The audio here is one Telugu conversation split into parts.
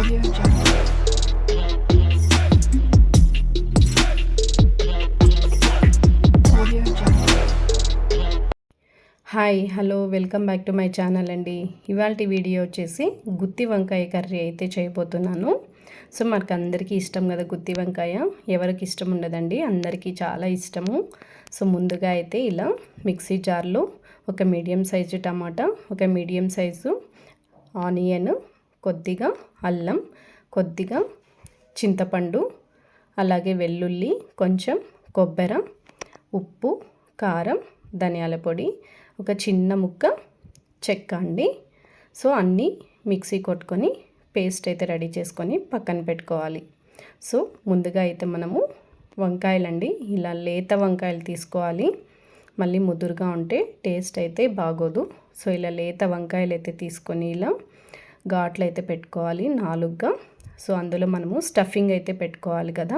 Audio Jungle. Audio Jungle. Hi hello welcome back to my channel అండి. ఇవాల్టి వీడియో వచ్చేసి గుత్తి వంకాయ కర్రీ అయితే చేయబోతున్నాను. సో మనకు అందరికీ ఇష్టం కదా గుత్తి వంకాయ, ఎవరికి ఇష్టం ఉండదండి, అందరికీ చాలా ఇష్టము. సో ముందుగా అయితే ఇలా మిక్సీ జార్లో ఒక మీడియం సైజు టమాటా, ఒక మీడియం సైజు ఆనియన్, కొద్దిగా అల్లం, కొద్దిగా చింతపండు, అలాగే వెల్లుల్లి, కొంచెం కొబ్బరి, ఉప్పు, కారం, ధనియాల పొడి, ఒక చిన్న ముక్క చెక్క అండి. సో అన్నీ మిక్సీ కొట్టుకొని పేస్ట్ అయితే రెడీ చేసుకొని పక్కన పెట్టుకోవాలి. సో ముందుగా అయితే మనము వంకాయలండి, ఇలా లేత వంకాయలు తీసుకోవాలి. మళ్ళీ ముదురుగా ఉంటే టేస్ట్ అయితే బాగోదు. సో ఇలా లేత వంకాయలు అయితే తీసుకొని ఇలా ఘాట్లు అయితే పెట్టుకోవాలి 4గా. సో అందులో మనము స్టఫింగ్ అయితే పెట్టుకోవాలి కదా.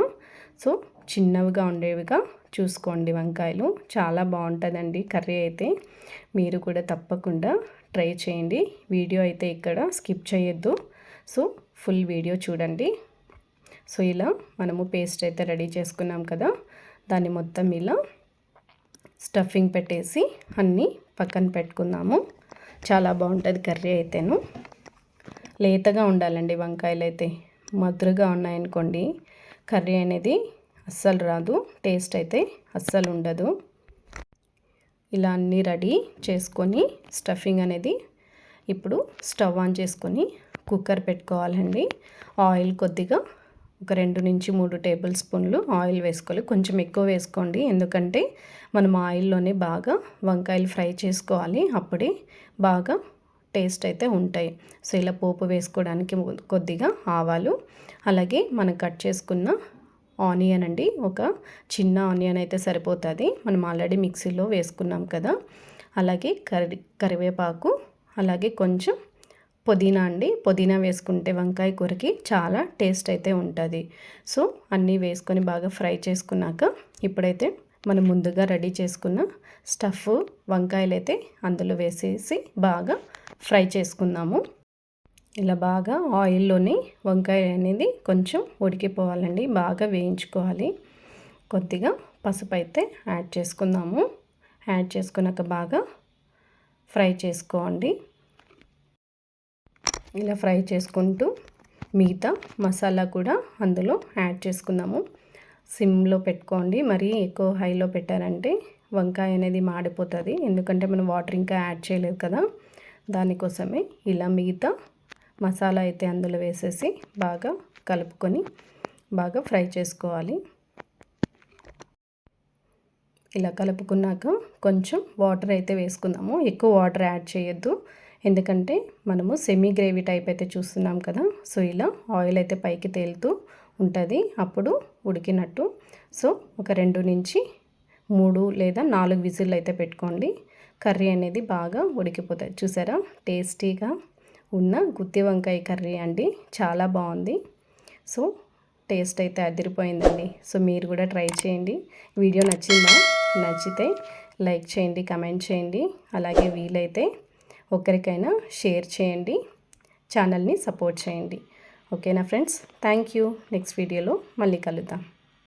సో చిన్నవిగా ఉండేవిగా చూసుకోండి వంకాయలు, చాలా బాగుంటుందండి కర్రీ అయితే. మీరు కూడా తప్పకుండా ట్రై చేయండి. వీడియో అయితే ఇక్కడ స్కిప్ చేయొద్దు. సో ఫుల్ వీడియో చూడండి. సో ఇలా మనము పేస్ట్ అయితే రెడీ చేసుకున్నాం కదా, దాన్ని మొత్తం ఇలా స్టఫింగ్ పెట్టేసి అన్నీ పక్కన పెట్టుకుందాము. చాలా బాగుంటుంది కర్రీ అయితేను. లేతగా ఉండాలండి వంకాయలు అయితే, మధురగా ఉన్నాయనుకోండి కర్రీ అనేది అస్సలు రాదు, టేస్ట్ అయితే అస్సలు ఉండదు. ఇలా అన్నీ రెడీ చేసుకొని స్టఫింగ్ అనేది ఇప్పుడు స్టవ్ ఆన్ చేసుకొని కుక్కర్ పెట్టుకోవాలండి. ఆయిల్ కొద్దిగా ఒక 2 నుంచి 3 టేబుల్ స్పూన్లు ఆయిల్ వేసుకోవాలి. కొంచెం ఎక్కువ వేసుకోండి, ఎందుకంటే మనం ఆయిల్లోనే బాగా వంకాయలు ఫ్రై చేసుకోవాలి, అప్పుడే బాగా టేస్ట్ అయితే ఉంటాయి. సో ఇలా పోపు వేసుకోవడానికి కొద్దిగా ఆవాలు, అలాగే మనం కట్ చేసుకున్న ఆనియన్ అండి, ఒక చిన్న ఆనియన్ అయితే సరిపోతుంది, మనం ఆల్రెడీ మిక్సీలో వేసుకున్నాం కదా. అలాగే కరివేపాకు, అలాగే కొంచెం పుదీనా అండి. పుదీనా వేసుకుంటే వంకాయ కూరకి చాలా టేస్ట్ అయితే ఉంటుంది. సో అన్నీ వేసుకొని బాగా ఫ్రై చేసుకున్నాక ఇప్పుడైతే మనం ముందుగా రెడీ చేసుకున్న స్టఫ్ వంకాయలు అయితే అందులో వేసేసి బాగా ఫ్రై చేసుకుందాము. ఇలా బాగా ఆయిల్లోనే వంకాయ అనేది కొంచెం ఉడికిపోవాలండి, బాగా వేయించుకోవాలి. కొద్దిగా పసుపు అయితే యాడ్ చేసుకుందాము. యాడ్ చేసుకున్నాక బాగా ఫ్రై చేసుకోండి. ఇలా ఫ్రై చేసుకుంటూ మిగతా మసాలా కూడా అందులో యాడ్ చేసుకుందాము. సిమ్లో పెట్టుకోండి, మరీ ఎక్కువ హైలో పెట్టారంటే వంకాయ అనేది మాడిపోతుంది, ఎందుకంటే మనం వాటర్ ఇంకా యాడ్ చేయలేదు కదా, దానికోసమే. ఇలా మిగతా మసాలా అయితే అందులో వేసేసి బాగా కలుపుకొని బాగా ఫ్రై చేసుకోవాలి. ఇలా కలుపుకున్నాక కొంచెం వాటర్ అయితే వేసుకుందాము, ఎక్కువ వాటర్ యాడ్ చేయొద్దు, ఎందుకంటే మనము సెమీ గ్రేవీ టైప్ అయితే చూస్తున్నాం కదా. సో ఇలా ఆయిల్ అయితే పైకి తేలుతూ ఉంటుంది, అప్పుడు ఉడికినట్టు. సో ఒక 2 నుంచి 3 లేదా 4 విజిల్ అయితే పెట్టుకోండి, కర్రీ అనేది బాగా ఉడికిపోతుంది. చూసారా, టేస్టీగా ఉన్న గుత్తి వంకాయ కర్రీ అండి, చాలా బాగుంది. సో టేస్ట్ అయితే అదిరిపోయిందండి. సో మీరు కూడా ట్రై చేయండి. వీడియో నచ్చిందా? నచ్చితే లైక్ చేయండి, కమెంట్ చేయండి, అలాగే వీలైతే ఒకరికైనా షేర్ చేయండి, ఛానల్ని సపోర్ట్ చేయండి. ఓకేనా ఫ్రెండ్స్, థ్యాంక్ యూ. నెక్స్ట్ వీడియోలో మళ్ళీ కలుద్దాం.